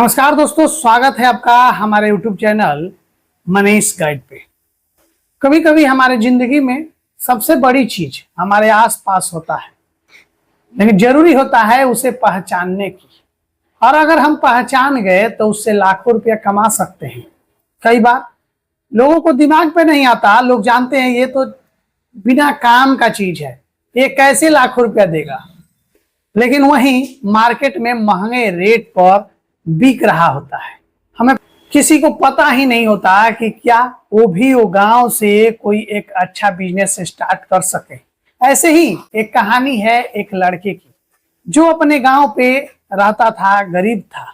नमस्कार दोस्तों, स्वागत है आपका हमारे YouTube चैनल मनीष गाइड पे। कभी कभी हमारे जिंदगी में सबसे बड़ी चीज हमारे आसपास होता है, लेकिन जरूरी होता है उसे पहचानने की। और अगर हम पहचान गए तो उससे लाखों रुपया कमा सकते हैं। कई बार लोगों को दिमाग पे नहीं आता, लोग जानते हैं ये तो बिना काम का चीज है, ये कैसे लाखों रुपया देगा, लेकिन वहीं मार्केट में महंगे रेट पर बिक रहा होता है। हमें किसी को पता ही नहीं होता कि क्या वो गांव से कोई एक अच्छा बिजनेस स्टार्ट कर सके। ऐसे ही एक कहानी है एक लड़के की जो अपने गांव पे रहता था, गरीब था,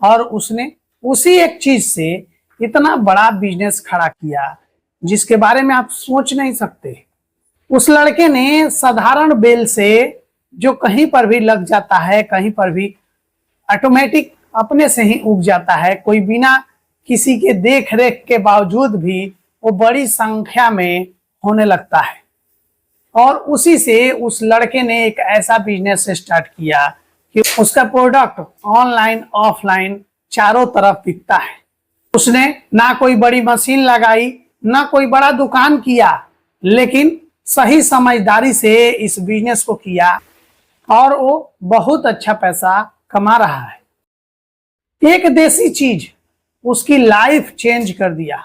और उसने उसी एक चीज से इतना बड़ा बिजनेस खड़ा किया जिसके बारे में आप सोच नहीं सकते। उस लड़के ने साधारण बेल से, जो कहीं पर भी लग जाता है, कहीं पर भी ऑटोमेटिक अपने से ही उग जाता है, कोई बिना किसी के देख रेख के बावजूद भी वो बड़ी संख्या में होने लगता है। और उसी से उस लड़के ने एक ऐसा बिजनेस स्टार्ट किया कि उसका प्रोडक्ट ऑनलाइन ऑफलाइन चारों तरफ बिकता है। उसने ना कोई बड़ी मशीन लगाई, ना कोई बड़ा दुकान किया, लेकिन सही समझदारी से इस बिजनेस को किया और वो बहुत अच्छा पैसा कमा रहा है। एक देसी चीज उसकी लाइफ चेंज कर दिया।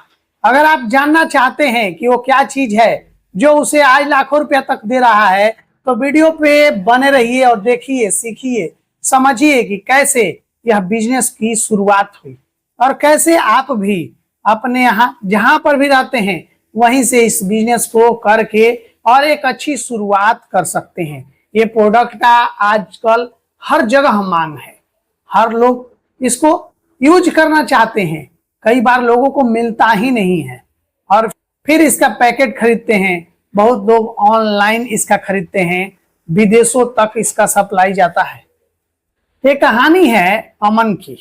अगर आप जानना चाहते हैं कि वो क्या चीज है जो उसे आज लाखों रुपया तक दे रहा है, तो वीडियो पे बने रहिए और देखिए, सीखिए, समझिए कि कैसे यह बिजनेस की शुरुआत हुई और कैसे आप भी अपने यहाँ जहां पर भी रहते हैं वहीं से इस बिजनेस को करके और एक अच्छी शुरुआत कर सकते हैं। ये प्रोडक्ट का आजकल हर जगह मांग है, हर लोग इसको यूज करना चाहते हैं। कई बार लोगों को मिलता ही नहीं है और फिर इसका पैकेट खरीदते हैं। बहुत लोग ऑनलाइन इसका खरीदते हैं, विदेशों तक इसका सप्लाई जाता है। एक कहानी है अमन की,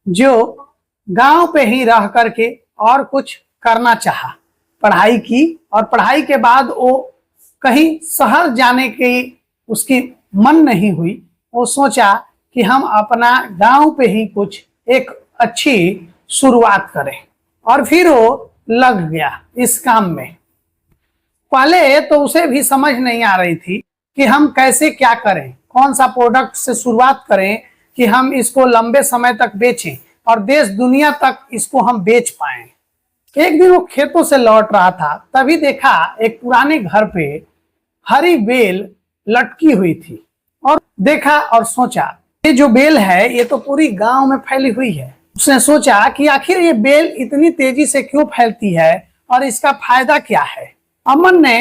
जो गांव पे ही रह करके और कुछ करना चाहा, पढ़ाई की, और पढ़ाई के बाद वो कहीं शहर जाने की उसकी मन नहीं हुई। वो सोचा कि हम अपना गांव पे ही कुछ एक अच्छी शुरुआत करें, और फिर वो लग गया इस काम में। पहले तो उसे भी समझ नहीं आ रही थी कि हम कैसे क्या करें, कौन सा प्रोडक्ट से शुरुआत करें कि हम इसको लंबे समय तक बेचें और देश दुनिया तक इसको हम बेच पाएं। एक दिन वो खेतों से लौट रहा था, तभी देखा एक पुराने घर पे हरी बेल लटकी हुई थी, और देखा और सोचा ये जो बेल है ये तो पूरी गांव में फैली हुई है। उसने सोचा कि आखिर ये बेल इतनी तेजी से क्यों फैलती है और इसका फायदा क्या है। अमन ने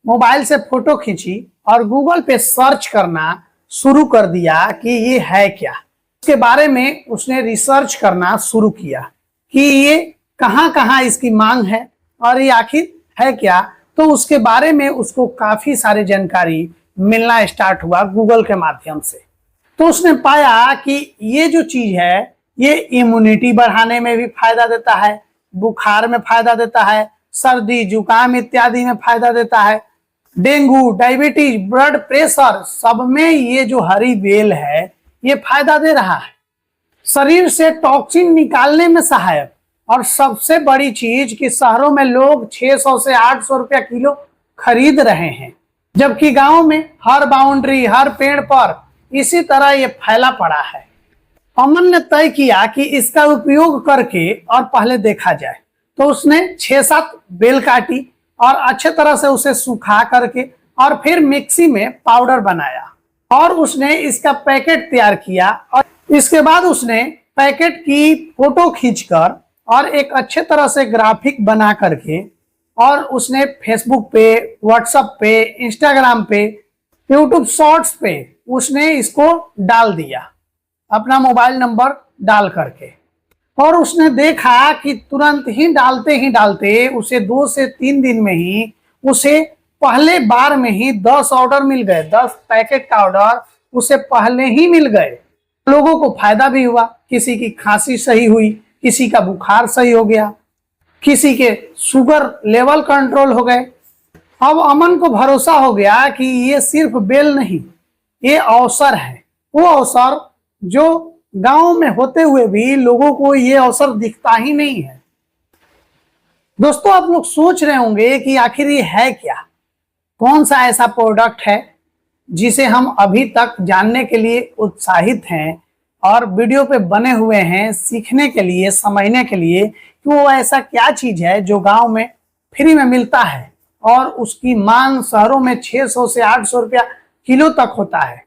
मोबाइल से फोटो खींची और गूगल पे सर्च करना शुरू कर दिया कि ये है क्या। इसके बारे में उसने रिसर्च करना शुरू किया कि ये कहां कहां इसकी मांग है और ये आखिर है क्या। तो उसके बारे में उसको काफी सारी जानकारी मिलना स्टार्ट हुआ गूगल के माध्यम से। तो उसने पाया कि ये जो चीज है ये इम्यूनिटी बढ़ाने में भी फायदा देता है, बुखार में फायदा देता है, सर्दी जुकाम इत्यादि में फायदा देता है, डेंगू, डायबिटीज, ब्लड प्रेशर, सब में ये जो हरी बेल है ये फायदा दे रहा है। शरीर से टॉक्सिन निकालने में सहायक, और सबसे बड़ी चीज कि शहरों में लोग 600 से 800 रुपया किलो खरीद रहे हैं, जबकि गांव में हर बाउंड्री, हर पेड़ पर इसी तरह ये फैला पड़ा है। अमन ने तय किया कि इसका उपयोग करके और पहले देखा जाए। तो उसने 6-7 बेल काटी और अच्छे तरह से उसे सुखा करके और फिर मिक्सी में पाउडर बनाया, और उसने इसका पैकेट तैयार किया। और इसके बाद उसने पैकेट की फोटो खींचकर और एक अच्छे तरह से ग्राफिक बना करके, और उसने फेसबुक पे, व्हाट्सएप पे, इंस्टाग्राम पे, यूट्यूब शॉर्ट्स पे उसने इसको डाल दिया, अपना मोबाइल नंबर डाल करके। और उसने देखा कि तुरंत ही डालते उसे 2 से 3 दिन में ही उसे पहले बार में ही 10 ऑर्डर मिल गए। 10 पैकेट का ऑर्डर उसे पहले ही मिल गए। लोगों को फायदा भी हुआ, किसी की खांसी सही हुई, किसी का बुखार सही हो गया, किसी के शुगर लेवल कंट्रोल हो गए। अब अमन को भरोसा हो गया कि ये सिर्फ बेल नहीं, ये अवसर है, वो अवसर जो गांव में होते हुए भी लोगों को ये अवसर दिखता ही नहीं है। दोस्तों, आप लोग सोच रहे होंगे कि आखिर ये है क्या, कौन सा ऐसा प्रोडक्ट है जिसे हम अभी तक जानने के लिए उत्साहित हैं और वीडियो पे बने हुए हैं सीखने के लिए, समझने के लिए कि वो ऐसा क्या चीज है जो गांव में फ्री में मिलता है और उसकी मांग शहरों में 600 से 800 रुपया किलो तक होता है।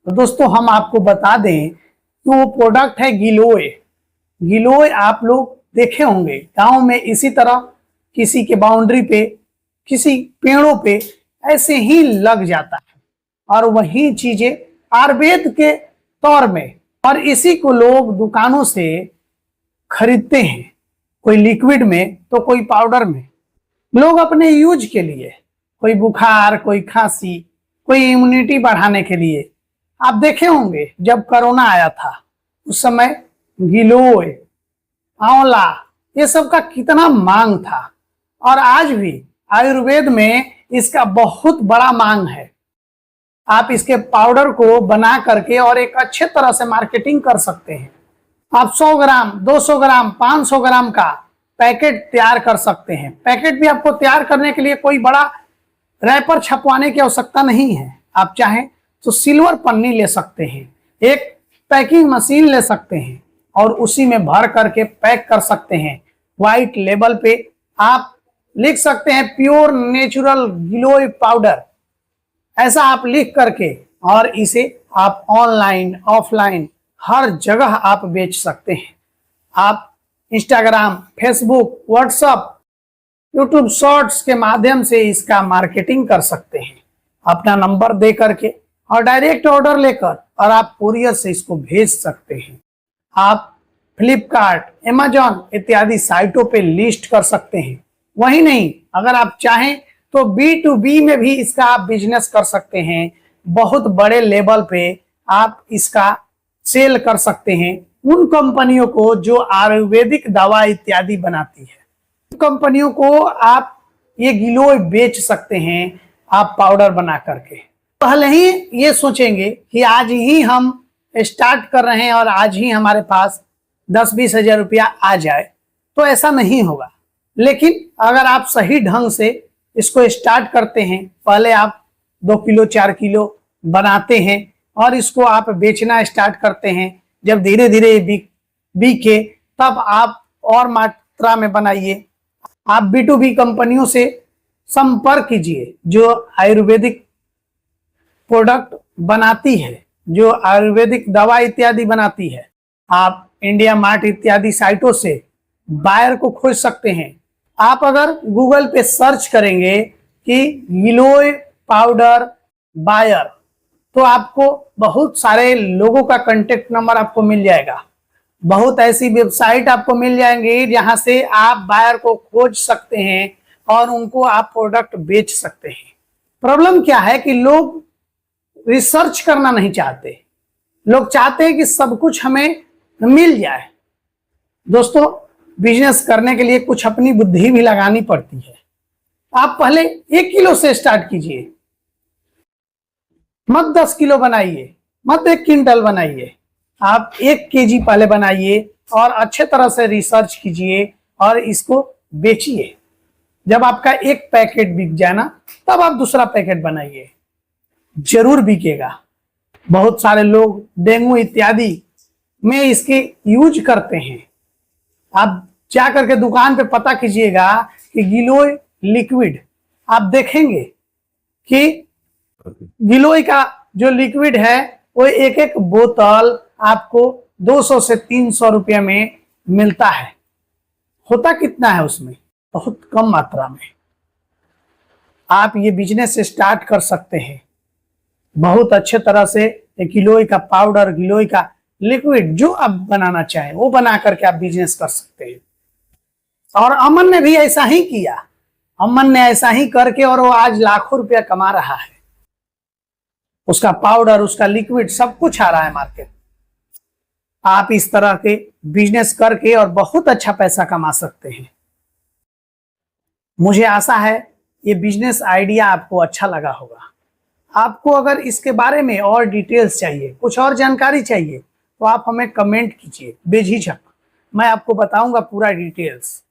तो दोस्तों, हम आपको बता दें कि वो प्रोडक्ट है गिलोय। गिलोय आप लोग देखे होंगे गांव में इसी तरह किसी के बाउंड्री पे, किसी पेड़ों पे ऐसे ही लग जाता है और वही चीजें आयुर्वेद के तौर में, और इसी को लोग दुकानों से खरीदते हैं, कोई लिक्विड में तो कोई पाउडर में, लोग अपने यूज के लिए, कोई बुखार, कोई खांसी, कोई इम्यूनिटी बढ़ाने के लिए। आप देखे होंगे जब कोरोना आया था उस समय गिलोय, आंवला, ये सब का कितना मांग था और आज भी आयुर्वेद में इसका बहुत बड़ा मांग है। आप इसके पाउडर को बना करके और एक अच्छे तरह से मार्केटिंग कर सकते हैं। आप 100 ग्राम, 200 ग्राम, 500 ग्राम का पैकेट तैयार कर सकते हैं। पैकेट भी आपको तैयार करने के लिए कोई बड़ा रैपर छपवाने की आवश्यकता नहीं है। आप चाहें तो सिल्वर पन्नी ले सकते हैं, एक पैकिंग मशीन ले सकते हैं और उसी में भर करके पैक कर सकते हैं। व्हाइट लेबल पे आप लिख सकते हैं प्योर नेचुरल गिलोय पाउडर, ऐसा आप लिख करके और इसे आप ऑनलाइन, ऑफलाइन हर जगह आप बेच सकते हैं। आप Instagram, Facebook, WhatsApp, YouTube shorts के माध्यम से इसका मार्केटिंग कर सकते हैं अपना नंबर दे करके और डायरेक्ट ऑर्डर लेकर, और आप कुरियर से इसको भेज सकते हैं। आप फ्लिपकार्ट, अमेजॉन इत्यादि साइटों पे लिस्ट कर सकते हैं। वही नहीं, अगर आप चाहें तो B2B में भी इसका आप बिजनेस कर सकते हैं। बहुत बड़े लेवल पे आप इसका सेल कर सकते हैं उन कंपनियों को जो आयुर्वेदिक दवा इत्यादि बनाती है। कंपनियों को आप ये गिलोय बेच सकते हैं आप पाउडर बना करके। पहले ही ये सोचेंगे कि आज ही हम स्टार्ट कर रहे हैं और आज ही हमारे पास 10-20 हजार रुपया आ जाए, तो ऐसा नहीं होगा। लेकिन अगर आप सही ढंग से इसको स्टार्ट करते हैं, पहले आप 2 किलो 4 किलो बनाते हैं और इसको आप बेचना स्टार्ट करते हैं, जब धीरे धीरे बिके तब आप और मात्रा में बनाइए। आप B2B कंपनियों से संपर्क कीजिए जो आयुर्वेदिक प्रोडक्ट बनाती है, जो आयुर्वेदिक दवा इत्यादि बनाती है। आप इंडिया मार्ट इत्यादि साइटों से बायर को खोज सकते हैं। आप अगर गूगल पे सर्च करेंगे कि गिलोय पाउडर बायर, तो आपको बहुत सारे लोगों का कांटेक्ट नंबर आपको मिल जाएगा। बहुत ऐसी वेबसाइट आपको मिल जाएंगी जहां से आप बायर को खोज सकते हैं और उनको आप प्रोडक्ट बेच सकते हैं। प्रॉब्लम क्या है कि लोग रिसर्च करना नहीं चाहते, लोग चाहते हैं कि सब कुछ हमें मिल जाए। दोस्तों, बिजनेस करने के लिए कुछ अपनी बुद्धि भी लगानी पड़ती है। आप पहले 1 किलो से स्टार्ट कीजिए, मत 10 किलो बनाइए, मत 1 क्विंटल बनाइए। आप 1 केजी पहले बनाइए और अच्छे तरह से रिसर्च कीजिए और इसको बेचिए। जब आपका 1 पैकेट बिक जाए ना, तब आप दूसरा पैकेट बनाइए, जरूर बिकेगा। बहुत सारे लोग डेंगू इत्यादि में इसके यूज करते हैं। आप जा करके दुकान पे पता कीजिएगा कि गिलोय लिक्विड, आप देखेंगे कि गिलोय का जो लिक्विड है वो एक एक बोतल आपको 200 से 300 रुपये में मिलता है। होता कितना है उसमें? बहुत कम मात्रा में। आप ये बिजनेस स्टार्ट कर सकते हैं बहुत अच्छे तरह से। गिलोय का पाउडर, गिलोय का लिक्विड जो आप बनाना चाहें वो बना करके आप बिजनेस कर सकते हैं। और अमन ने भी ऐसा ही किया। अमन ने ऐसा ही करके और वो आज लाखों रुपया कमा रहा है। उसका पाउडर, उसका लिक्विड सब कुछ आ रहा है मार्केट। आप इस तरह के बिजनेस करके और बहुत अच्छा पैसा कमा सकते हैं। मुझे आशा है ये बिजनेस आइडिया आपको अच्छा लगा होगा। आपको अगर इसके बारे में और डिटेल्स चाहिए, कुछ और जानकारी चाहिए, तो आप हमें कमेंट कीजिए बेझिझक, मैं आपको बताऊंगा पूरा डिटेल्स।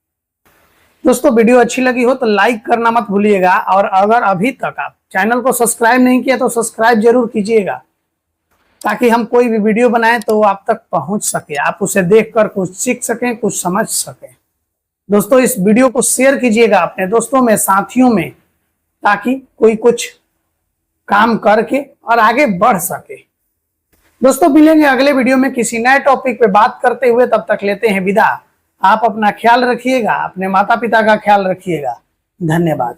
दोस्तों वीडियो अच्छी लगी हो तो लाइक करना मत भूलिएगा, और अगर अभी तक आप चैनल को सब्सक्राइब नहीं किया तो सब्सक्राइब जरूर कीजिएगा, ताकि हम कोई भी वीडियो बनाएं तो वो आप तक पहुंच सके, आप उसे देखकर कुछ सीख सकें, कुछ समझ सकें। दोस्तों इस वीडियो को शेयर कीजिएगा अपने दोस्तों में, साथियों में, ताकि कोई कुछ काम करके और आगे बढ़ सके। दोस्तों मिलेंगे अगले वीडियो में किसी नए टॉपिक पे बात करते हुए, तब तक लेते हैं विदा। आप अपना ख्याल रखिएगा, अपने माता पिता का ख्याल रखिएगा। धन्यवाद।